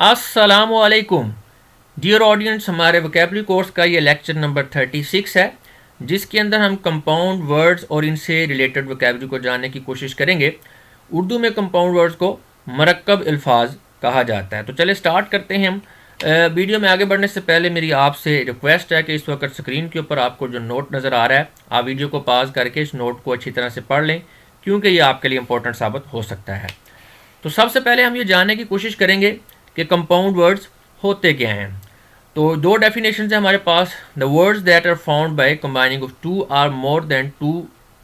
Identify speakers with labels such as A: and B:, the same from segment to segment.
A: अस्सलामु अलैकुम dear audience, हमारे वोकैबुलरी कोर्स का ये लेक्चर नंबर 36 है, जिसके अंदर हम कंपाउंड वर्ड्स और इनसे रिलेटेड वोकैबुलरी को जानने की कोशिश करेंगे। उर्दू में कंपाउंड वर्ड्स को मरक्कब अल्फाज कहा जाता है। तो चले स्टार्ट करते हैं हम। वीडियो में आगे बढ़ने से पहले मेरी आपसे रिक्वेस्ट है कि इस वक्त स्क्रीन के ऊपर आपको जो नोट नज़र आ रहा है, आप वीडियो को पॉज करके इस नोट को अच्छी तरह से पढ़ लें, क्योंकि ये आपके लिए इंपॉर्टेंट साबित हो सकता है। तो सबसे पहले हम ये जानने की कोशिश करेंगे कि कंपाउंड वर्ड्स होते क्या हैं। तो दो डेफिनेशन है हमारे पास। The words that are found by combining of two or more than two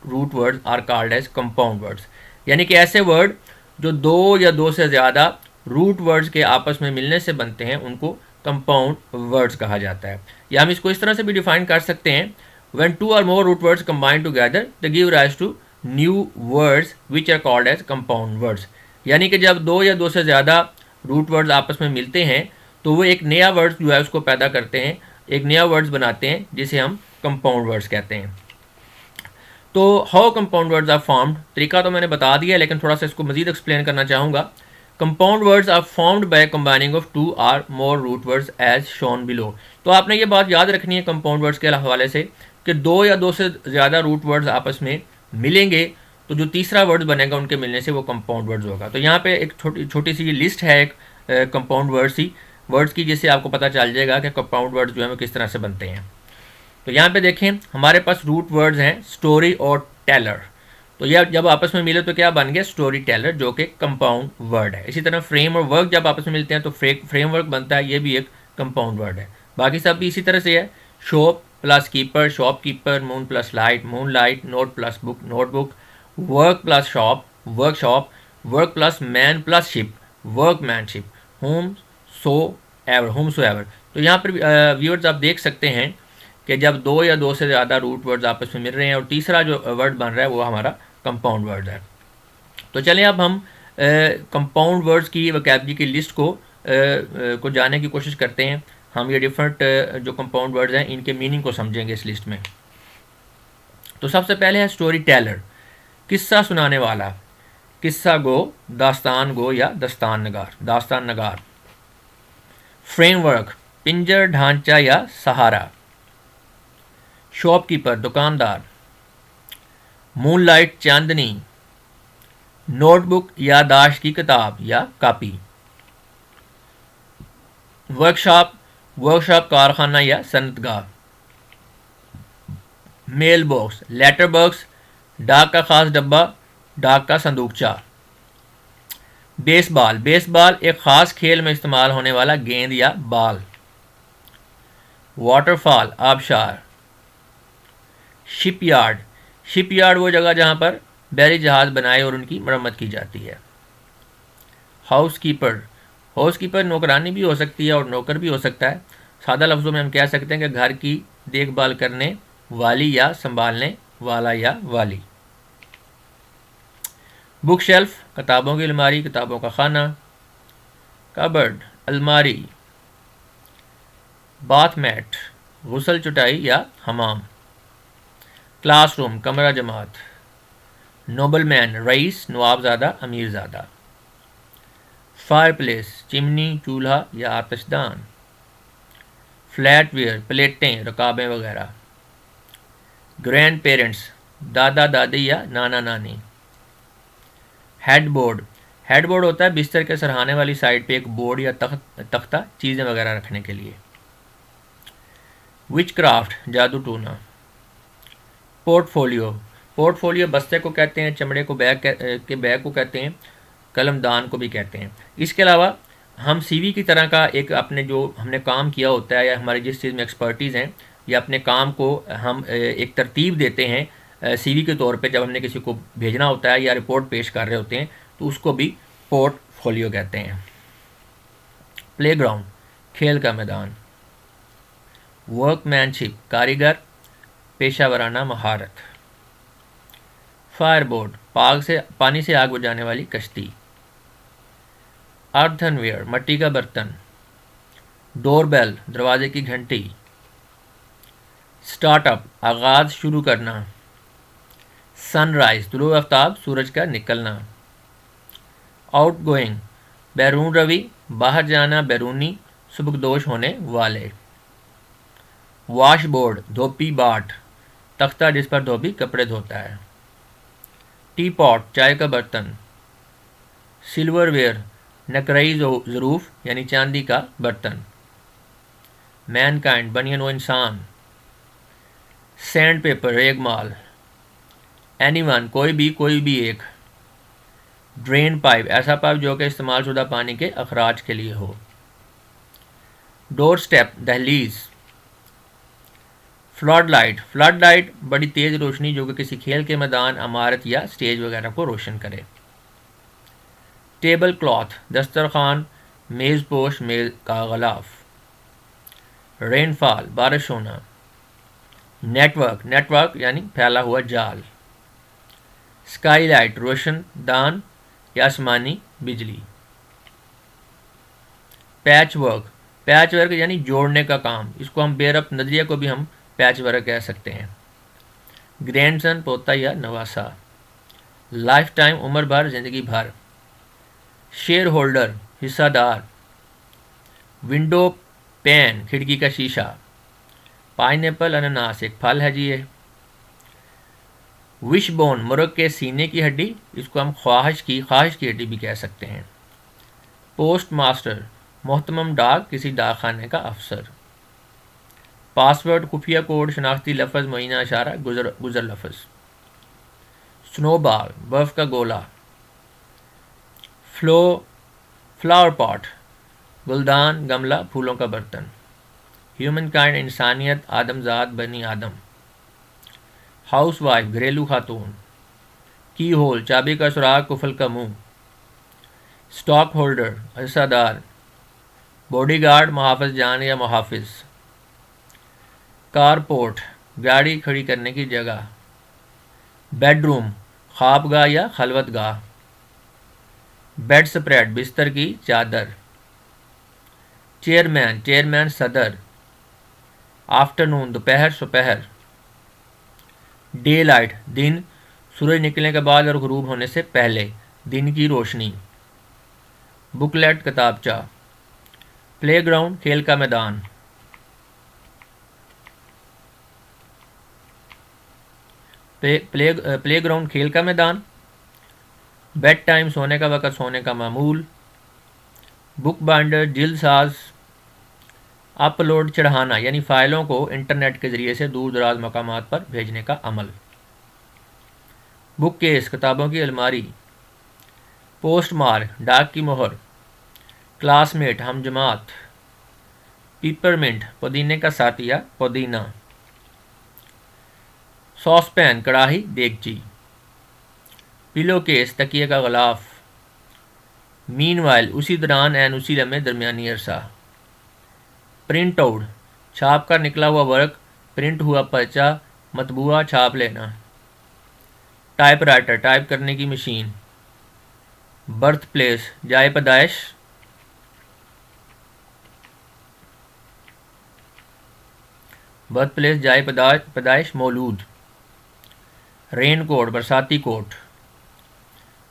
A: root words are called as compound words, यानी कि ऐसे वर्ड जो दो या दो से ज़्यादा रूट वर्ड्स के आपस में मिलने से बनते हैं उनको कंपाउंड वर्ड्स कहा जाता है। या हम इसको इस तरह से भी डिफाइन कर सकते हैं, when two or more root words combine together they give rise to new words which are called as compound words, यानी कि जब दो या दो से ज़्यादा रूट वर्ड्स आपस में मिलते हैं तो वो एक नया वर्ड जो है उसको पैदा करते हैं, एक नया वर्ड्स बनाते हैं जिसे हम कंपाउंड वर्ड्स कहते हैं। तो how compound words are formed, तरीका तो मैंने बता दिया, लेकिन थोड़ा सा इसको मजीद एक्सप्लेन करना चाहूँगा। Compound words are formed by combining of two or more root words as shown below. तो आपने ये बात याद रखनी है कंपाउंड वर्ड्स के हवाले से कि दो या दो से ज़्यादा रूट वर्ड्स आपस में मिलेंगे तो जो तीसरा वर्ड बनेगा उनके मिलने से वो कंपाउंड वर्ड्स होगा। तो यहाँ पे एक छोटी सी लिस्ट है एक कंपाउंड वर्ड्स की, जिससे आपको पता चल जाएगा कि कंपाउंड वर्ड्स जो है वो किस तरह से बनते हैं। तो यहाँ पे देखें हमारे पास रूट वर्ड्स हैं स्टोरी और टेलर। तो यह जब आपस में मिले तो क्या बन गया, स्टोरी टेलर, जो कि कंपाउंड वर्ड है। इसी तरह फ्रेम और वर्क जब आपस में मिलते हैं तो फ्रेम वर्क बनता है, ये भी एक कंपाउंड वर्ड है। बाकी सब भी इसी तरह से है, shop plus keeper shopkeeper, moon plus light moon light, note plus book notebook, work plus shop workshop, work plus man plus ship workmanship, home so ever. तो यहाँ पर व्यूअर्स आप देख सकते हैं कि जब दो या दो से ज़्यादा रूट वर्ड्स आपस में मिल रहे हैं और तीसरा जो वर्ड बन रहा है वो हमारा कंपाउंड वर्ड है। तो चलें अब हम कंपाउंड वर्ड्स की वोकैबुलरी की लिस्ट को जानने की कोशिश करते हैं। हम ये डिफरेंट जो कंपाउंड वर्ड्स हैं इनके मीनिंग को समझेंगे इस लिस्ट में। तो सबसे पहले है स्टोरी टेलर, किस्सा सुनाने वाला, किस्सा गो, दास्तान गो या दास्तान नगार। फ्रेमवर्क, पिंजर, ढांचा या सहारा। शॉपकीपर, दुकानदार। मूनलाइट, चांदनी। नोटबुक, याददाश्त की किताब या कापी। वर्कशॉप, कारखाना या सनतगाह। मेल बॉक्स, लेटर बॉक्स, डाक का खास डब्बा, डाक का संदूकचा। बेसबॉल एक ख़ास खेल में इस्तेमाल होने वाला गेंद या बाल। वाटरफॉल, आबशार। शिपयार्ड वो जगह जहाँ पर बहरी जहाज़ बनाए और उनकी मरम्मत की जाती है। हाउसकीपर नौकरानी भी हो सकती है और नौकर भी हो सकता है। सादा लफ्ज़ों में हम कह सकते हैं कि घर की देखभाल करने वाली या संभालने वाला या वाली। बुक शेल्फ, किताबों की अलमारी, किताबों का खाना। कबर्ड, अलमारी। बाथ मैट, गुसल चटाई या हमाम। क्लासरूम, कमरा जमात। Nobleman, rice, Nawabzada, अमीरजादा। Fire place, chimney, चूल्हा या आतिशदान। फ्लैट वेयर, प्लेटें, रकाबें वगैरह। ग्रैंड पेरेंट्स, दादा दादी या नाना नानी। हेडबोर्ड होता है बिस्तर के सरहाने वाली साइड पे एक बोर्ड या तख्ता चीज़ें वगैरह रखने के लिए। विचक्राफ्ट, जादू टूना। पोर्टफोलियो बस्ते को कहते हैं, चमड़े को बैग को कहते हैं, कलमदान को भी कहते हैं। इसके अलावा हम सीवी की तरह का एक अपने जो हमने काम किया होता है या हमारी जिस चीज़ में एक्सपर्टीज़ हैं या अपने काम को हम एक तरतीब देते हैं सीवी के तौर पे, जब हमने किसी को भेजना होता है या रिपोर्ट पेश कर रहे होते हैं तो उसको भी पोर्टफोलियो कहते हैं। प्लेग्राउंड, खेल का मैदान। वर्कमैनशिप, कारीगर, पेशा वराना महारत। फायरबोर्ड, पानी से आग बुझाने वाली कश्ती। अर्थनवेयर, मिट्टी का बर्तन। डोरबेल, दरवाजे की घंटी। स्टार्टअप, आगाज़, शुरू करना। सनराइज, तुलुए आफ्ताब, सूरज का निकलना। आउटगोइंग, बैरून रवी, باہر جانا بیرونی سبکدوش ہونے والے. واش بورڈ دھوپی باٹ تختہ جس پر دھوبی کپڑے دھوتا ہے. ٹی پاٹ چائے کا برتن. سلور ویئر نقرئی ظروف یعنی چاندی کا برتن. مین کائنڈ بنین و انسان. سینڈ پیپر ریگ مال. اینی ون کوئی بھی ایک. ڈرین پائپ ایسا پائپ جو کہ استعمال شدہ پانی کے اخراج کے لیے ہو. ڈور سٹیپ دہلیز. فلڈ لائٹ بڑی تیز روشنی جو کہ کسی کھیل کے میدان عمارت یا سٹیج وغیرہ کو روشن کرے. ٹیبل کلاتھ دسترخوان میز پوش میز کا غلاف. رین فال بارش ہونا. نیٹ ورک یعنی پھیلا ہوا جال. اسکائی لائٹ روشن دان یا آسمانی بجلی. پیچ ورک یعنی جوڑنے کا کام. اس کو ہم بے ربط نظریہ کو بھی ہم پیچ ورک کہہ سکتے ہیں. گرینڈ سن پوتا یا نواسا. لائف ٹائم عمر بھر زندگی بھر. شیئر ہولڈر حصہ دار. ونڈو پین کھڑکی کا شیشہ. پائن ایپل انناس ایک پھل ہے جی یہ. وش بون مرغ کے سینے کی ہڈی. اس کو ہم خواہش کی ہڈی بھی کہہ سکتے ہیں. پوسٹ ماسٹر محتمم ڈاک کسی ڈاک خانے کا افسر. پاسورڈ خفیہ کوڈ شناختی لفظ معینہ اشارہ گزر لفظ. سنو بال برف کا گولا. فلاور پاٹ گلدان گملہ پھولوں کا برتن. ہیومن کائنڈ انسانیت آدم ذات بنی آدم. ہاؤس وائف گھریلو خاتون. کی ہول چابی کا سراغ قفل کا منہ. اسٹاک ہولڈر حصہ دار. باڈی گارڈ محافظ جان یا محافظ. کارپورٹ گاڑی کھڑی کرنے کی جگہ. بیڈ روم خواب گاہ یا خلوت گاہ. بیڈ سپریڈ بستر کی چادر. چیئرمین صدر. آفٹرنون دوپہر سپہر. ڈے لائٹ دن سورج نکلنے کے بعد اور غروب ہونے سے پہلے دن کی روشنی. بکلیٹ کتابچہ. پلے گراؤنڈ کھیل کا میدان. پلے گراؤنڈ کھیل کا میدان. بیڈ ٹائم سونے کا وقت سونے کا معمول. بک بائنڈر جلد ساز. اپلوڈ چڑھانا یعنی فائلوں کو انٹرنیٹ کے ذریعے سے دور دراز مقامات پر بھیجنے کا عمل. بک کیس کتابوں کی الماری. پوسٹ مارک ڈاک کی مہر. کلاس میٹ ہم جماعت. پیپرمنٹ پودینے کا ساتھ یا پودینہ. ساس پین کڑاہی دیگچی. پیلو کیس تکیے کا غلاف. مین وائل اسی دوران اسی لمحے درمیانی عرصہ. پرنٹ آؤٹ چھاپ کر نکلا ہوا ورق پرنٹ ہوا پرچہ مطبوعہ چھاپ لینا. ٹائپ رائٹر ٹائپ کرنے کی مشین. برتھ پلیس جائے پیدائش. جائے پیدائش مولود. رین کوٹ برساتی کوٹ.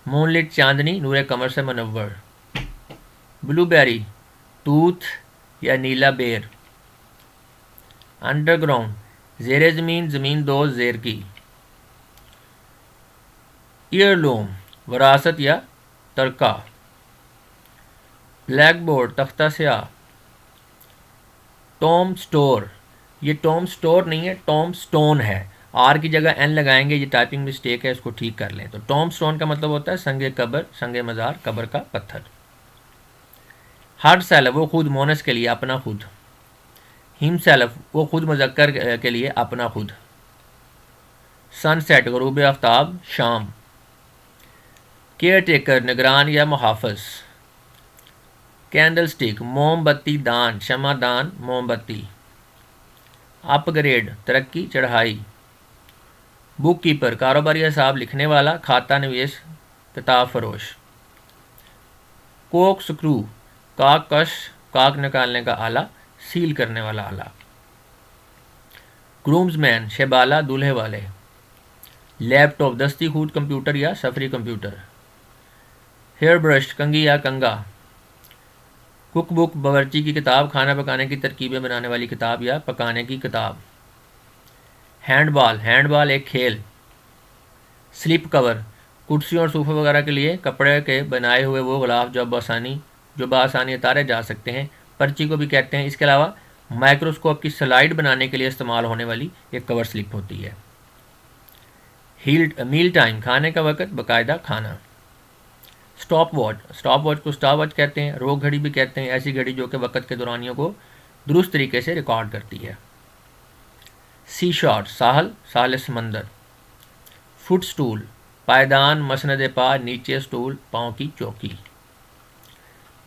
A: مون لٹ چاندنی نور قمر سے منور. بلو بیری توت یا نیلا بیر. انڈر گراؤنڈ زیر زمین دوز زیر کی. ایئر لوم وراثت یا ترکہ. بلیک بورڈ تختہ سیاہ. ٹوم سٹور یہ ٹوم سٹور نہیں ہے ٹوم سٹون ہے. آر کی جگہ این لگائیں گے یہ ٹائپنگ مسٹیک ہے اس کو ٹھیک کر لیں. تو ٹوم سٹون کا مطلب ہوتا ہے سنگ قبر سنگ مزار قبر کا پتھر. ہر سیلف وہ خود مونس کے لیے اپنا خود. ہم سیلف وہ خود مذکر کے لیے اپنا خود. سن سیٹ غروب آفتاب شام. کیئر ٹیکر نگران یا محافظ. کینڈل سٹک موم بتی دان شمع دان موم بتی. اپ گریڈ ترقی چڑھائی. بک کیپر کاروباری حساب لکھنے والا کھاتہ نویس کتاب فروش. کوک سکرو کاک کش کاک نکالنے کا آلہ سیل کرنے والا آلہ. گرومز مین شیبالا دولہے والے. لیپ ٹاپ دستی خود کمپیوٹر یا سفری کمپیوٹر. ہیئر برش کنگھی یا کنگا. کک بک باورچی کی کتاب، کھانا پکانے کی ترکیبیں بنانے والی کتاب یا پکانے کی کتاب. ہینڈ بال، ہینڈ بال ایک کھیل. سلپ کور، کرسیوں اور صوفے وغیرہ کے لیے کپڑے کے بنائے ہوئے وہ غلاف جو بآسانی اتارے جا سکتے ہیں، پرچی کو بھی کہتے ہیں. اس کے علاوہ مائکروسکوپ کی سلائیڈ بنانے کے لیے استعمال ہونے والی ایک کور سلپ ہوتی ہے. میل ٹائم، کھانے کا وقت، باقاعدہ کھانا. اسٹاپ واچ، اسٹاپ واچ کو اسٹاپ واچ کہتے ہیں. روک گھڑی بھی کہتے ہیں ایسی گھڑی جو کہ وقت کے دورانیوں کو درست طریقے سے ریکارڈ کرتی ہے. سی شور، ساحل، ساحل سمندر. فٹ سٹول، پائیدان، مسند پا، نیچے سٹول، پاؤں کی چوکی.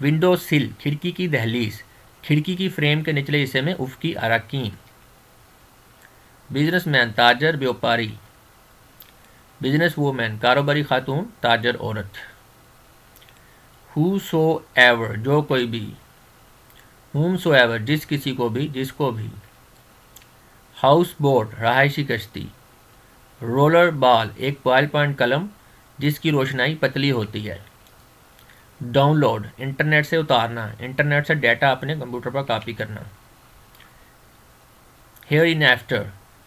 A: ونڈو سل، کھڑکی کی دہلیز، کھڑکی کی فریم کے نچلے حصے میں افقی اراکین. بزنس مین، تاجر، بیوپاری. بزنس وومین، کاروباری خاتون، تاجر عورت. ہو سو ایور، جو کوئی بھی. ہوم سو ایور، جس کسی کو بھی، جس کو بھی. ہاؤس بوٹ، رہائشی کشتی. رولر بال، ایک بال پوائنٹ قلم جس کی روشنائی پتلی ہوتی ہے. ڈاؤن لوڈ، انٹرنیٹ سے اتارنا، انٹرنیٹ سے ڈیٹا اپنے کمپیوٹر پر کاپی کرنا. ہیئر ان ایفٹر،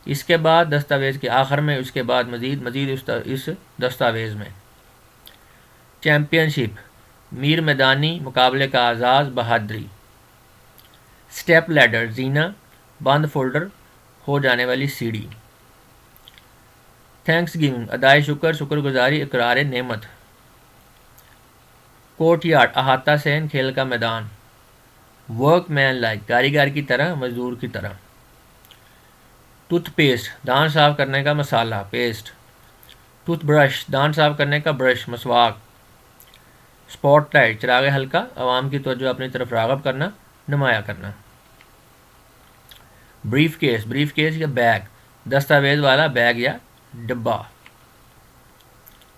A: اس کے بعد، دستاویز کے آخر میں، اس کے بعد، مزید اس دستاویز میں. چیمپئن شپ، میر میدانی، مقابلے کا آغاز، بہادری. سٹیپ لیڈر، زینہ، بند فولڈر ہو جانے والی سیڑھی. تھینکس گیونگ، ادائے شکر، شکر گزاری، اقرار نعمت. کورٹ یارڈ، احاطہ صحن، کھیل کا میدان. ورک مین لائک، کاریگر کی طرح، مزدور کی طرح. ٹوتھ پیسٹ، دانت صاف کرنے کا مسالہ، پیسٹ. ٹوتھ برش، دانت صاف کرنے کا برش، مسواک. اسپاٹ لائٹ، چراغ ہلکا، عوام کی توجہ اپنی طرف راغب کرنا، نمایاں کرنا. بریف کیس یا بیگ، دستاویز والا بیگ یا ڈبہ.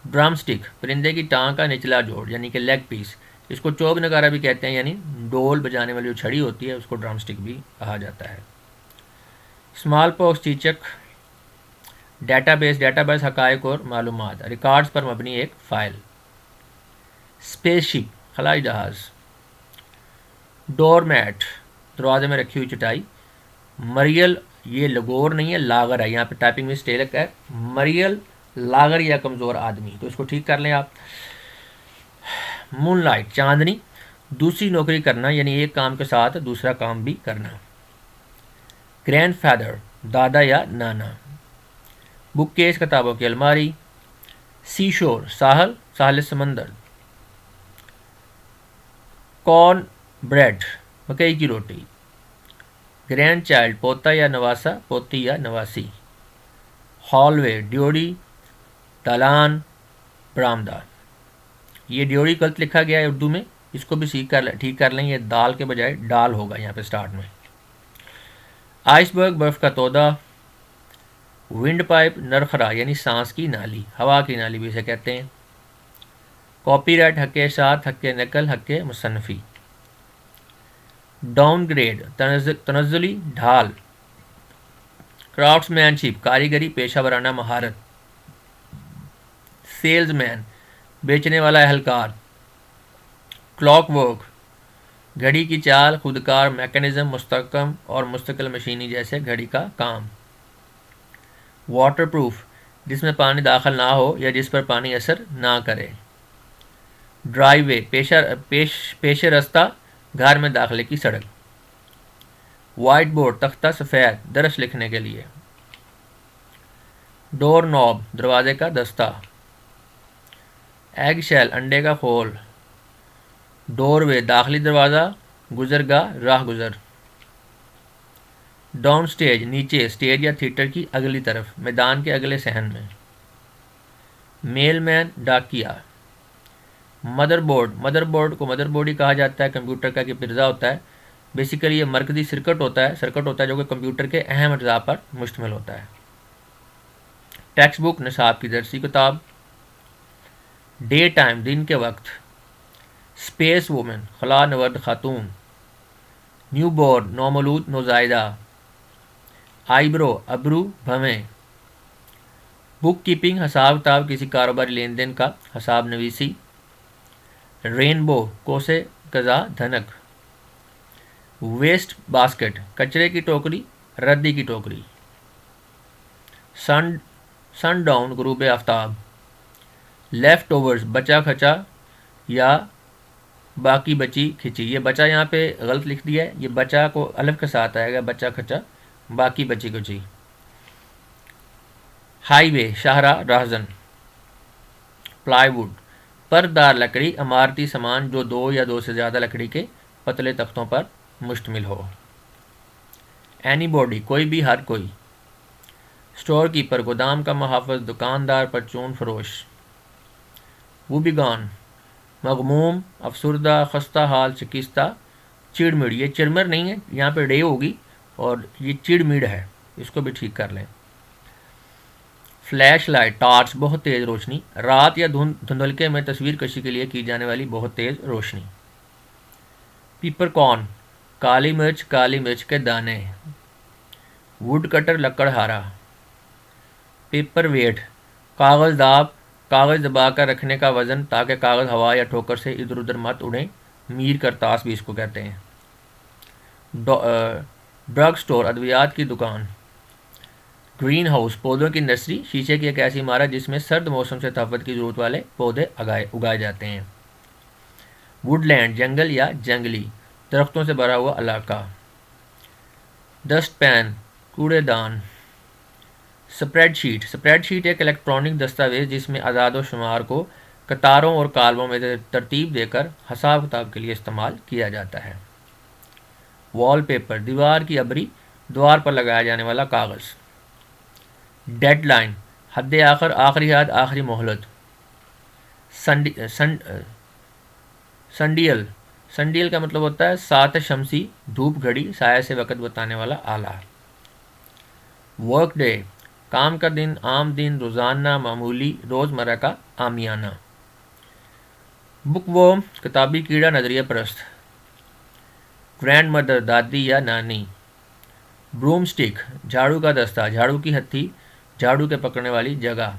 A: ڈرم سٹک، پرندے کی ٹانگ کا نچلا جوڑ یعنی کہ لیگ پیس. اس کو چوب نگارہ بھی کہتے ہیں، یعنی ڈول بجانے والی جو چھڑی ہوتی ہے اس کو ڈرم سٹک بھی کہا جاتا ہے. اسمال پاکس، چیچک. ڈیٹا بیس حقائق اور معلومات، ریکارڈز پر مبنی ایک فائل. اسپیس شپ، خلائی جہاز. ڈور میٹ، دروازے میں رکھی ہوئی چٹائی. مریل، یہ لگور نہیں ہے، لاغر ہے، یہاں پہ ٹائپنگ میں مسٹیک ہے. مریل، لاغر یا کمزور آدمی، تو اس کو ٹھیک کر لیں آپ. مون لائٹ، چاندنی، دوسری نوکری کرنا یعنی ایک کام کے ساتھ دوسرا کام بھی کرنا. گرینڈ فادر، دادا یا نانا. بک کیس، کتابوں کی الماری. سی شور، ساحل، ساحل سمندر. کارن بریڈ، مکئی کی روٹی. گرینڈ چائلڈ، پوتا یا نواسا، پوتی یا نواسی. ہال وے، ڈیوڑی، دالان، برآمدہ. یہ ڈیوڑی غلط لکھا گیا ہے اردو میں، اس کو بھی ٹھیک کر لیں، یہ دال کے بجائے ڈال ہوگا یہاں پہ اسٹارٹ میں. آئس برگ، برف کا تودہ. ونڈ پائپ، نرخرا یعنی سانس کی نالی، ہوا کی نالی بھی اسے کہتے ہیں. کاپی رائٹ، حق اشاعت، حق نقل، حق مصنفی. ڈاؤن گریڈ، تنزلی، ڈھال. کرافٹس مین شپ، کاریگری، پیشہ ورانہ مہارت. سیلز مین، بیچنے والا اہلکار. کلاک ورک، گھڑی کی چال، خودکار میکانزم، مستحکم اور مستقل مشینی جیسے گھڑی کا کام. واٹر پروف، جس میں پانی داخل نہ ہو یا جس پر پانی اثر نہ کرے. ڈرائی وے، پیش رستہ، گھر میں داخلے کی سڑک. وائٹ بورڈ، تختہ سفید، درس لکھنے کے لیے. ڈور نوب، دروازے کا دستہ. ایگ شیل، انڈے کا خول. ڈور وے، داخلی دروازہ، گزرگاہ، راہ گزر. ڈاؤن سٹیج، نیچے، سٹیج یا تھیٹر کی اگلی طرف، میدان کے اگلے صحن میں. میل مین، ڈاکیا. مدر بورڈ کو مدر بورڈ ہی کہا جاتا ہے، کمپیوٹر کا کہ پرزا ہوتا ہے. بیسیکلی یہ مرکزی سرکٹ ہوتا ہے جو کہ کمپیوٹر کے اہم اجزاء پر مشتمل ہوتا ہے. ٹیکسٹ بک، نصاب کی درسی کتاب. ڈے ٹائم، دن کے وقت. اسپیس وومن، خلا نورد خاتون. نیو بورن، نومولود، نوزائیدہ. آئی برو، ابرو، بھویں. بک کیپنگ، حساب کتاب، کسی کاروباری لین دین کا حساب نویسی. رینبو، کوسے قزا دھنک. वेस्ट बास्केट, कचरे की टोकरी, रद्दी की टोकरी। सन डाउन, गुरूब आफ्ताब। लेफ्ट ओवर्स, बचा खचा या बाकी बची खिंची। ये बचा यहाँ पे गलत लिख दिया है, ये बचा को अलफ के साथ आएगा, बचा खचा, बाकी बची खुची। हाईवे, शाहरा, राहजन। प्लाईवुड, परदार लकड़ी, इमारती सामान जो दो या दो से ज़्यादा लकड़ी के पतले तख्तों पर मुश्तमिल हो। एनी बॉडी, कोई भी, हर कोई। स्टोर कीपर, गोदाम का मुहाफ़िज़, दुकानदार, परचून फरोश। वूबिगान, मगमूम, अफसरदा, खस्ता हाल, शिकिस्ता, चिड़मिड़। ये चिड़मिड़ नहीं है, यहाँ पे डे होगी और ये चिड़मिड़ है, इसको भी ठीक कर लें। फ्लैश लाइट, टार्च, बहुत तेज़ रोशनी, रात या धुंधलके में तस्वीर कशी के लिए की जाने वाली बहुत तेज़ रोशनी। पीपर कॉर्न, काली मिर्च के दाने। वुड कटर, लकड़हारा। पेपर वेट, कागज़ दबा कर रखने का वज़न ताकि कागज़ हवा या ठोकर से इधर उधर मत उड़ें, मीर करतास भी इसको कहते हैं। ड्रग स्टोर, अद्वियात की दुकान। ग्रीन हाउस, पौधों की नर्सरी, शीशे की एक ऐसी इमारत जिसमें सर्द मौसम से तहफ़्फ़ुज़ की ज़रूरत वाले पौधे उगाए जाते हैं। वुडलैंड, जंगल या जंगली, दरख्तों से भरा हुआ इलाका। डस्ट पैन, कूड़ेदान। स्प्रेडशीट एक इलेक्ट्रॉनिक दस्तावेज़ जिसमें अदाद व शुमार को कतारों और कालमों में तरतीब देकर हिसाब किताब के लिए इस्तेमाल किया जाता है। वॉलपेपर, दीवार की अबरी, द्वार पर लगाया जाने वाला कागज़। डेडलाइन, हद आखिर, आखिरी हद, आखिरी मोहलत। संडियल का मतलब होता है सात शमसी, धूप घड़ी, साया से वक़्त बताने वाला आला। वर्क डे, काम का दिन, आम दिन, रोज़ाना, मामूली, रोज़मर्रा का, आमियाना। बुकवर्म, किताबी कीड़ा, नज़रिया परस्त। ग्रैंड मदर, दादी या नानी। ब्रूम स्टिक, झाड़ू का दस्ता, झाड़ू की हत्थी, झाड़ू के पकड़ने वाली जगह।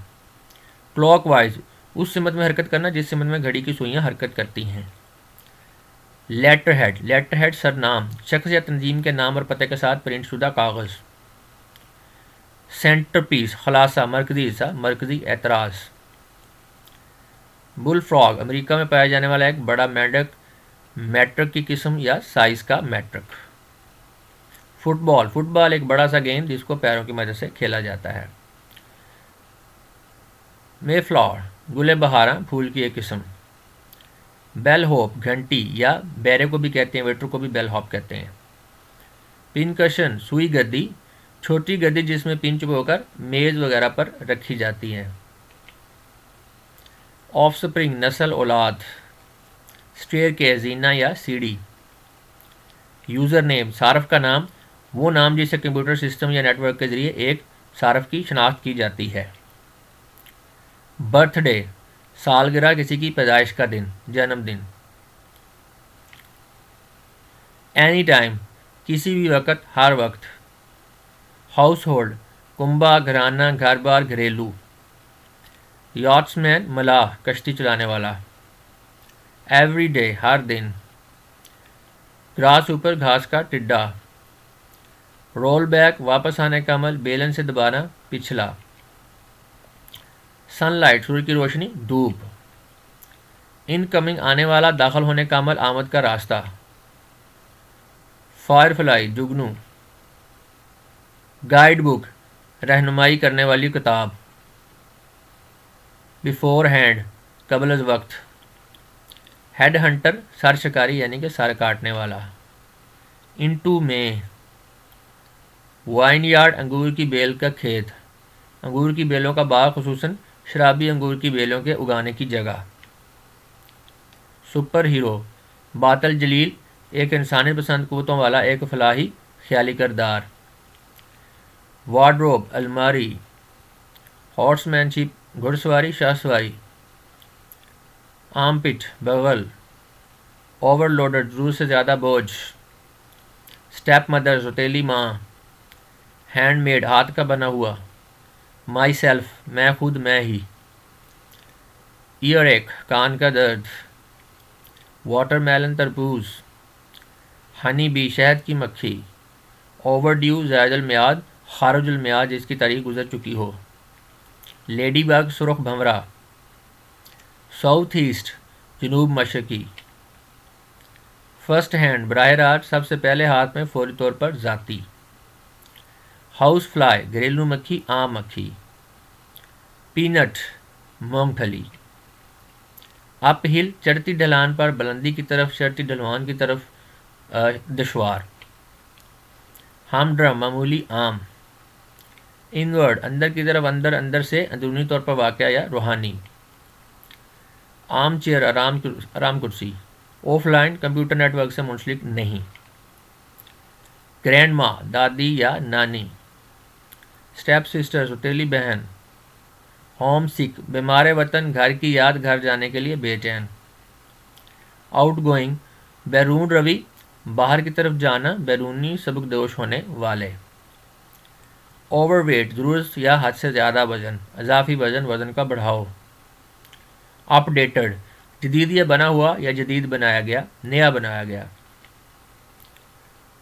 A: क्लॉकवाइज, उस सिमत में हरकत करना जिस सिमत में घड़ी की सुइयां हरकत करती हैं। लेटरहेड, सरनाम, शख्स या तंजीम के नाम और पते के साथ प्रिंट शुदा कागज़। सेंटरपीस, खलासा, मरकज़ी हिस्सा, मरकज़ी एतराज़। बुल फ्रॉग, अमेरिका में पाया जाने वाला एक बड़ा मेंढक, मैट्रिक की किस्म या साइज़ का मैट्रिक। फुटबॉल एक बड़ा सा गेंद जिसको पैरों की मदद से खेला जाता है। मेफ्लावर, गुले बहारा, फूल की एक किस्म। बेल हॉप, घंटी या बैरे को भी कहते हैं, वेटर को भी बेल हॉप कहते हैं। पिनकशन, सुई गद्दी, छोटी गद्दी जिसमें पिन चुभोकर मेज़ वगैरह पर रखी जाती है। ऑफस्प्रिंग, नस्ल, औलाद। स्टेयरकेस, जीना या सीढ़ी। यूज़र नेम, सारफ का नाम, वो नाम जिससे कंप्यूटर सिस्टम या नेटवर्क के ज़रिए एक सारफ की शनाख्त की जाती है। बर्थडे, सालगिरह, किसी की पैदाइश का दिन, जन्मदिन। एनी टाइम, किसी भी वक्त, हर वक्त। हाउस होल्ड, कुंबा, घराना, घर बार, घरेलू। यॉट्समैन, मलाह, कश्ती चलाने वाला। एवरी डे, हर दिन। ग्रास ऊपर, घास का टिड्डा। रोल बैक, वापस आने का अमल, बेलन से दबाना, पिछला। सनलाइट, सूर्य की रोशनी, धूप। इनकमिंग, आने वाला, दाखिल होने का अमल, आमद का रास्ता। फायरफ्लाई, जुगनू। गाइड बुक, रहनुमाई करने वाली किताब। बिफोर हैंड, कबल अज़ वक्त। हेड हंटर, सर शिकारी यानी कि सर काटने वाला। इनटू में। वाइन यार्ड, अंगूर की बेल का खेत, अंगूर की बेलों का बाग, खुसूसन शराबी अंगूर की बेलों के उगाने की जगह। सुपर हीरो, बातल जलील, एक इंसानी पसंद क़ुव्वतों वाला, एक फलाही ख्याली किरदार। वार्डरोब, अलमारी। हॉर्समैनशिप, घुड़सवारी, शाहसवारी। आर्मपिट, बगल। ओवरलोडेड, ज़रूरत से ज़्यादा बोझ। स्टेप मदर, सौतेली माँ। हैंडमेड, हाथ का बना हुआ। माई सेल्फ, मैं खुद, मैं ही। ईयर एक, कान का दर्द। वाटरमेलन, तरबूज। ہنی بی شہد کی مکھی. اوور ڈیو زائد المیعاد خارج المیعاد جس کی تاریخ گزر چکی ہو. لیڈی بگ سرخ بھنورا. ساؤتھ ایسٹ جنوب مشرقی. فرسٹ ہینڈ براہ راست سب سے پہلے ہاتھ میں فوری طور پر ذاتی. ہاؤس فلائی گھریلو مکھی عام مکھی. پینٹ مونگ پھلی. اپ ہل چڑھتی ڈھلان پر بلندی کی طرف چڑھتی ڈھلوان کی طرف دشوار. ہم ڈرم معمولی عام. انورڈ اندر کی طرف اندر سے اندرونی طور پر واقع یا روحانی. عام چیئر آرام کرسی. Offline computer network سے منسلک نہیں. گرینڈ ماں دادی یا نانی. اسٹیپ سسٹر سوتیلی بہن. ہوم سک بیمار وطن گھر کی یاد گھر جانے کے لیے بے چین. آؤٹ گوئنگ بیرون روی باہر کی طرف جانا بیرونی سبک دوش ہونے والے. اوور ویٹ ضرورت یا حد سے زیادہ وزن اضافی وزن کا بڑھاؤ. اپ ڈیٹڈ جدید یا بنا ہوا یا جدید بنایا گیا نیا بنایا گیا.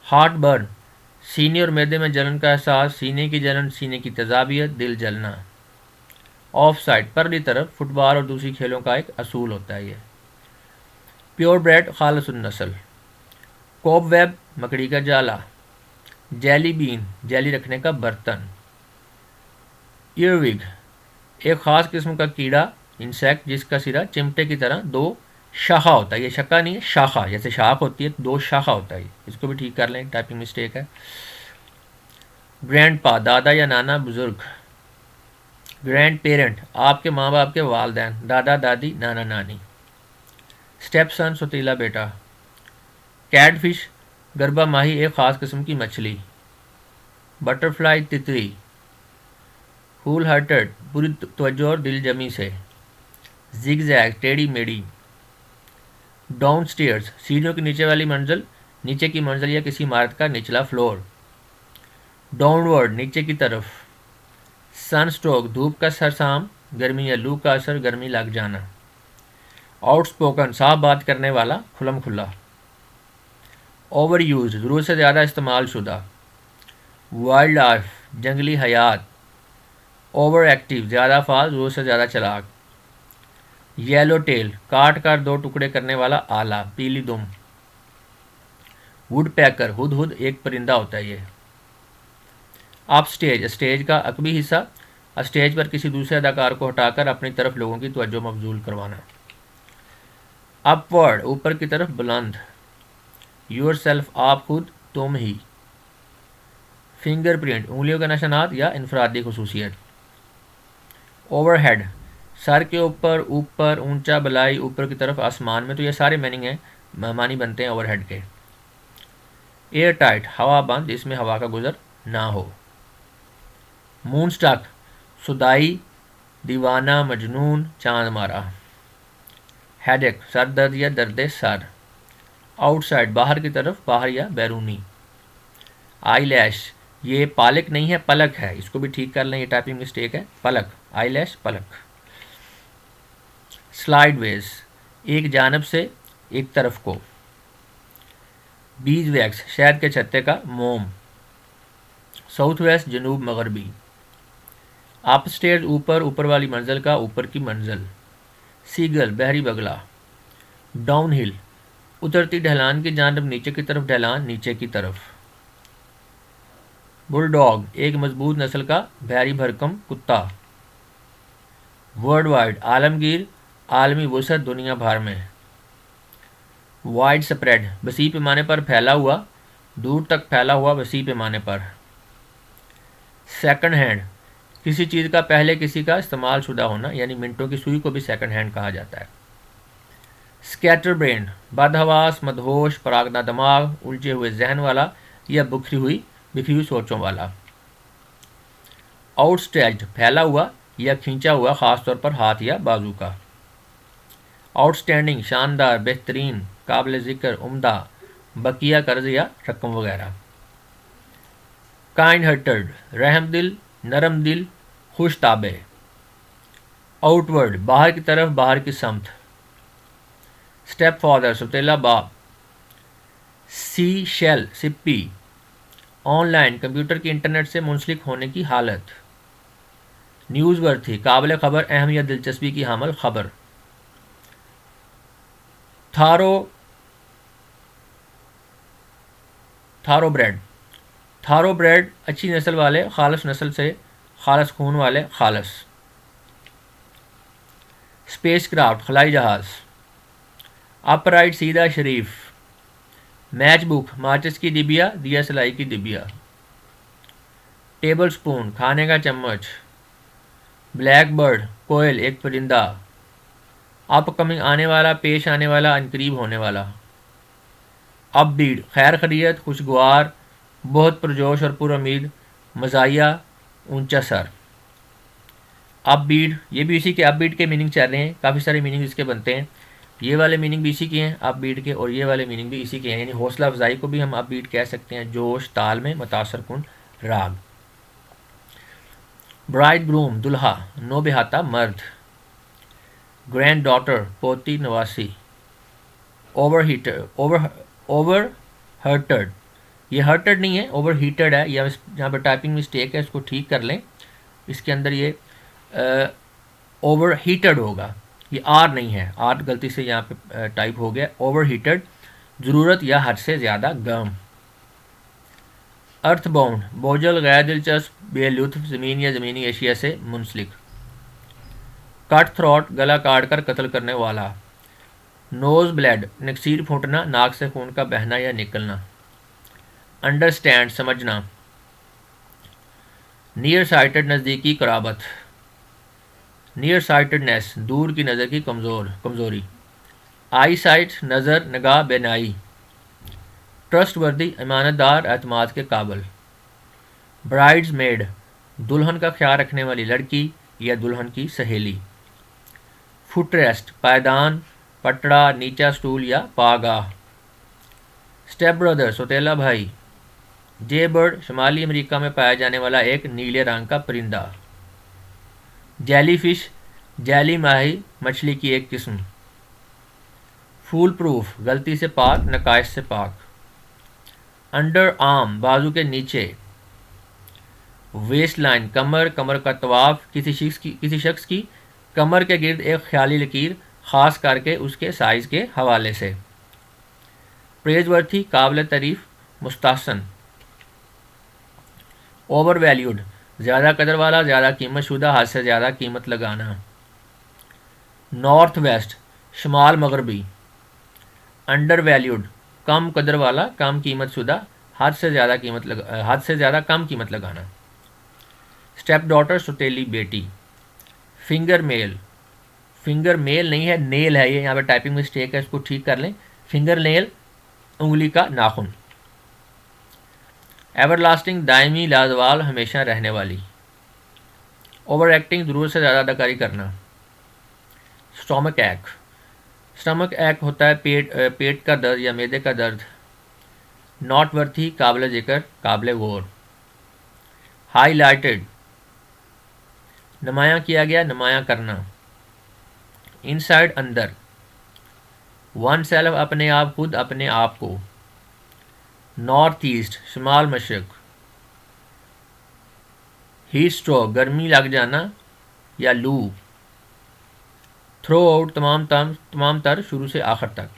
A: ہارٹ برن سینے اور معدے میں جلن کا احساس سینے کی جلن سینے کی تیزابیت دل جلنا. آف سائڈ پرلی طرف فٹ بال اور دوسری کھیلوں کا ایک اصول ہوتا ہے یہ. پیور بریڈ خالص النسل. کوب ویب مکڑی کا جالا. جیلی بین جیلی رکھنے کا برتن. ایئر وگ ایک خاص قسم کا کیڑا انسیکٹ جس کا سرا چمٹے کی طرح دو شاخہ ہوتا ہے. یہ شکا نہیں ہے شاخہ جیسے شاخ ہوتی ہے دو شاخہ ہوتا ہے. اس کو بھی ٹھیک کر لیں ٹائپنگ مسٹیک ہے. گرینڈ پا دادا یا نانا بزرگ. گرینڈ پیرنٹ آپ کے ماں باپ کے والدین دادا دادی نانا نانی. اسٹیپ سن سوتیلا بیٹا. کیٹ فش گربا ماہی ایک خاص قسم کی مچھلی. بٹر فلائی تتری. ہول ہارٹڈ پوری توجہ اور دل جمی سے. زگ زیگ ٹیڑھی میڑھی. ڈاؤن سٹیئرز سیڑھیوں کی نیچے والی منزل نیچے کی منزل یا کسی عمارت کا نچلا فلور. ڈاؤن ورڈ نیچے کی طرف. سن سٹروک دھوپ کا سرسام گرمی یا لو کا اثر گرمی لگ جانا. آؤٹ سپوکن صاف بات کرنے والا کھلم کھلا. اوور یوز ضرورت سے زیادہ استعمال شدہ. وائلڈ لائف جنگلی حیات. اوور ایکٹیو زیادہ فعال ضرورت سے زیادہ چلاک. یلو ٹیل کاٹ کر دو ٹکڑے کرنے والا آلہ پیلی دم. وڈ پیکر ہد ہد ایک پرندہ ہوتا ہے یہ. اپ اسٹیج اسٹیج کا عقبی حصہ اسٹیج پر کسی دوسرے اداکار کو ہٹا کر اپنی طرف لوگوں کی توجہ مبذول کروانا. اپ ورڈ اوپر کی طرف بلند. یور سیلف آپ خود تم ہی. فنگر پرنٹ انگلیوں کے نشانات یا انفرادی خصوصیت. اوور ہیڈ سر کے اوپر اوپر اونچا بلائی اوپر کی طرف آسمان میں. تو یہ سارے میننگ ہیں معنی بنتے ہیں اوور ہیڈ کے. ایئر ٹائٹ ہوا بند اس میں ہوا کا گزر نہ ہو. مون سٹاک سدائی دیوانہ مجنون چاند مارا. ہیڈیک سر درد یا درد سر. آؤٹ سائڈ باہر کی طرف باہر یا بیرونی. آئی لیش یہ پالک نہیں ہے پلک ہے. اس کو بھی ٹھیک کر لیں یہ ٹائپنگ مسٹیک ہے. پلک آئی لیش پلک. سلائیڈ ویز ایک جانب سے ایک طرف کو. بیج ویکس شہد کے چھتے کا موم. ساؤتھ ویسٹ جنوب مغربی. اپ اسٹیئرز اوپر اوپر والی منزل کا اوپر کی منزل. سیگل بحری بگلا. ڈاؤن ہل اترتی ڈھلان کی جانب نیچے کی طرف ڈھلان نیچے کی طرف. بل ڈاگ ایک مضبوط نسل کا بھیری بھرکم کتا. ورلڈ وائڈ عالمگیر عالمی وسعت دنیا بھر میں. وائڈ سپریڈ وسیع پیمانے پر پھیلا ہوا دور تک پھیلا ہوا وسیع پیمانے پر. سیکنڈ ہینڈ کسی چیز کا پہلے کسی کا استعمال شدہ ہونا یعنی منٹوں کی سوئی کو بھی سیکنڈ ہینڈ کہا جاتا ہے. اسکیٹر برین بدحواس مدہوش پراگندہ دماغ الجھے ہوئے ذہن والا یا بکھری ہوئی سوچوں والا. آؤٹ اسٹریچڈ پھیلا ہوا یا کھینچا ہوا خاص طور پر ہاتھ یا بازو کا. آؤٹ اسٹینڈنگ شاندار بہترین قابل ذکر عمدہ بقیہ قرض یا رقم وغیرہ. کائنڈ ہارٹڈ رحم دل نرم دل خوش طبع. آؤٹ ورڈ باہر کی طرف باہر کی سمت. اسٹیپ فادر سوتیلا باپ. सी शेल सिप्पी, ऑनलाइन कंप्यूटर की इंटरनेट से मुंसलिक होने की हालत। न्यूज़ वर्थी काबिल ख़बर, अहम या दिलचस्पी की हामल ख़बर। थारो ब्रेड अच्छी नस्ल वाले, खालस नस्ल से, खालस खून वाले, खालस। स्पेस क्राफ्ट खलाई जहाज़। अपराइट सीधा शरीफ। मैच बुक माचिस की डिबिया, दिया सलाई की डिबिया। टेबल स्पून खाने का चम्मच। ब्लैक बर्ड कोयल एक परिंदा। अपकमिंग आने वाला, पेश आने वाला, अनकरीब होने वाला। अपबीट खैर खरीत, खुशगवार, बहुत पुरजोश और पुरुमीद, मज़ाहिया, ऊंचा सर। अपबीट ये भी इसी के अपबीट के मीनिंग चल रहे हैं, काफ़ी सारे मीनिंग इसके बनते हैं। ये वाले मीनिंग भी इसी के हैं अपबीट के, और ये वाले मीनिंग भी इसी के हैं, यानी हौसला अफजाई को भी हम अपबीट कह सकते हैं, जोश ताल में मुतासर कुन राग। ब्राइड ग्रूम दुल्हा, नौबेहाता मर्द। ग्रैंड डॉटर पोती नवासी। ओवर हर्टेड ये हर्टेड नहीं है, ओवर हीटेड है, या यहाँ पर टाइपिंग मिस्टेक है, इसको ठीक कर लें। इसके अंदर ये ओवर हीटेड होगा, ये आर नहीं है, आर गलती से यहाँ पे टाइप हो गया। ओवर हीटेड ज़रूरत या हद से ज़्यादा गर्म। अर्थ बाउंड बोझल, गैर दिलचस्प, बेलुत्फ, ज़मीन या ज़मीनी एशिया से मुंसलिक। कट थ्रॉट गला काट कर कत्ल करने वाला। नोज़ ब्लड नक्सीर फूटना, नाक से खून का बहना या निकलना। अंडरस्टैंड समझना। नियर साइटेड नज़दीकी कराबत। नियर साइटेडनेस दूर की नज़र की कमज़ोरी। आई साइट नज़र, निगाह, बेनाई। ट्रस्ट वर्दी ईमानतदार, एतमाद के काबिल। ब्राइड्स मेड दुल्हन का ख्याल रखने वाली लड़की या दुल्हन की सहेली। फुट रेस्ट पायदान, पटड़ा, नीचा स्टूल या पागाह। स्टेप ब्रदर सौतेला भाई। जे बर्ड शुमाली अमेरिका में पाया जाने वाला एक नीले रंग का परिंदा। जेली फिश जेली माही, मछली की एक किस्म। फूल प्रूफ गलती से पाक, नकाइश से पाक। अंडर आर्म बाजू के नीचे। वेस्ट लाइन कमर, कमर का तवाफ, किसी शख्स की कमर के गिर्द एक ख्याली लकीर, ख़ास करके उसके साइज़ के हवाले से। प्रेज वर्थी काबिल तारीफ़, मुस्तहसन। ओवर वैल्यूड ज़्यादा कदर वाला, ज़्यादा कीमत शुदा, हद से ज़्यादा कीमत लगाना। नॉर्थ वेस्ट शुमाल मगरबी। अंडर वैल्यूड कम कदर वाला, कम कीमत शुदा, हद से ज़्यादा कम कीमत लगाना। स्टेप डॉटर सौतेली बेटी। फिंगर मेल नहीं है, नेल है, ये यहाँ पे टाइपिंग मिस्टेक है, इसको ठीक कर लें। फिंगर नेल उंगली का नाखून। एवरलास्टिंग दायमी, लाजवाल, हमेशा रहने वाली। ओवर एक्टिंग ज़रूरत से ज़्यादा अदाकारी करना। स्टमक एक होता है पेट का दर्द या मैदे का दर्द। नॉट वर्थी काबिल ज़िक्र, काबिल गौर। हाईलाइटेड नुमायाँ किया गया, नुमायाँ करना। इनसाइड अंदर। वन सेल्फ अपने आप, खुद अपने आप को। नॉर्थ ईस्ट शुमाल मशरक। हीट स्ट्रोक गर्मी लग जाना या लू। थ्रो आउट तमाम तर, शुरू से आखिर तक।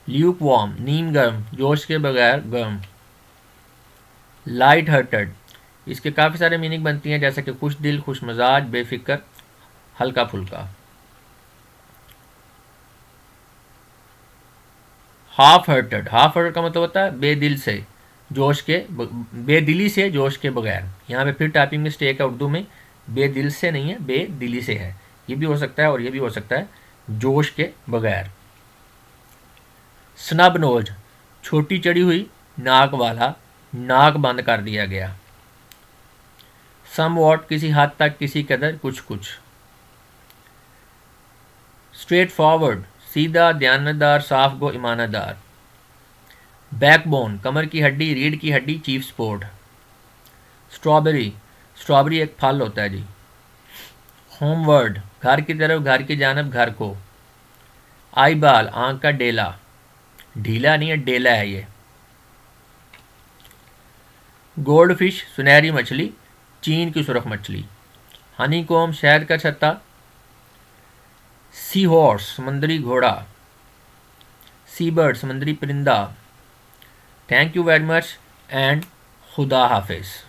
A: ल्यूक वार्म नीम गर्म, जोश के बगैर गर्म। लाइट हार्टेड इसके काफ़ी सारे मीनिंग बनती हैं, जैसे कि खुश दिल, खुश मजाज, बेफिक्र, हल्का फुल्का। हाफ हार्टेड का मतलब होता है बेदिली से जोश के बगैर। यहाँ पे फिर टाइपिंग मिस्टेक है उर्दू में, बेदिल से नहीं है, बेदिली से है। ये भी हो सकता है और ये भी हो सकता है, जोश के बगैर। स्नब नोज छोटी चढ़ी हुई नाक वाला, नाक बंद कर दिया गया। समवॉट किसी हद तक, किसी कदर, कुछ कुछ। स्ट्रेट फॉरवर्ड सीधा, दयानतदार, साफ गो, ईमानदार। बैकबोन कमर की हड्डी, रीढ़ की हड्डी, चीफ स्पोर्ट। स्ट्रॉबेरी एक फल होता है जी। होमवर्ड घर की तरफ, घर की जानब, घर को। आई बाल आँख का डेला। ڈھیلا نہیں ہے، ڈیلا ہے یہ. گولڈ فش سنہری مچھلی، چین کی سرخ مچھلی. ہنی کوم شہد کا چھتا. سی ہارس سمندری گھوڑا. سی برڈ سمندری پرندہ. Thank you very much and خدا حافظ.